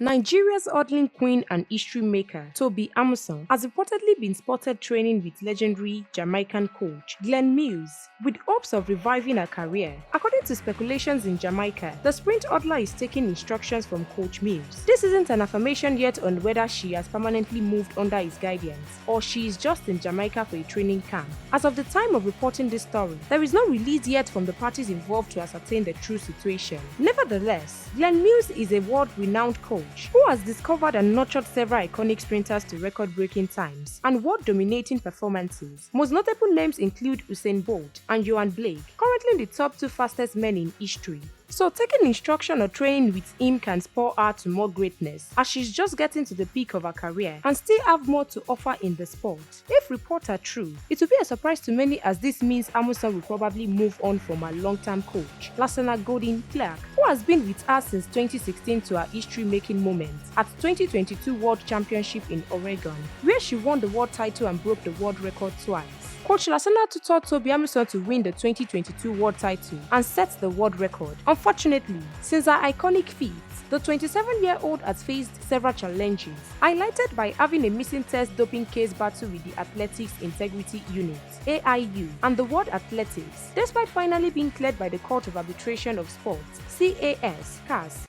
Nigeria's hurdling queen and history maker Tobi Amusan has reportedly been spotted training with legendary Jamaican coach Glenn Mills, with hopes of reviving her career. According to speculations in Jamaica, the sprint hurdler is taking instructions from Coach Mills. This isn't an affirmation yet on whether she has permanently moved under his guidance or she is just in Jamaica for a training camp. As of the time of reporting this story, there is no release yet from the parties involved to ascertain the true situation. Nevertheless, Glenn Mills is a world-renowned coach who has discovered and nurtured several iconic sprinters to record-breaking times and world-dominating performances. Most notable names include Usain Bolt and Johan Blake, currently the top two fastest men in history. So taking instruction or training with him can spur her to more greatness, as she's just getting to the peak of her career and still have more to offer in the sport. If reports are true, it will be a surprise to many, as this means Amusan will probably move on from her long-term coach, Lasana Golden Clark, who has been with her since 2016 to her history-making moment at 2022 World Championship in Oregon, where she won the world title and broke the world record twice. Coach Lasana tutored Tobi Amusan to win the 2022 world title and set the world record. Unfortunately, since her iconic feat, the 27-year-old has faced several challenges, highlighted by having a missing test doping case battle with the Athletics Integrity Unit (AIU) and the World Athletics, despite finally being cleared by the Court of Arbitration of Sports (CAS)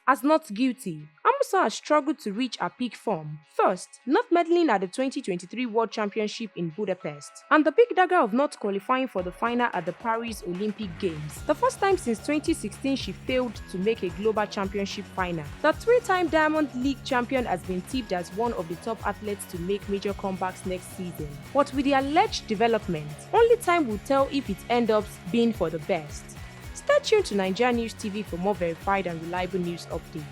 as not guilty. Amusan has struggled to reach her peak form. First, not medaling at the 2023 World Championship in Budapest, and the big dagger of not qualifying for the final at the Paris Olympic Games, the first time since 2016 she failed to make a global championship final. The three-time Diamond League champion has been tipped as one of the top athletes to make major comebacks next season. But with the alleged development, only time will tell if it ends up being for the best. Stay tuned to NaijaNews TV for more verified and reliable news updates.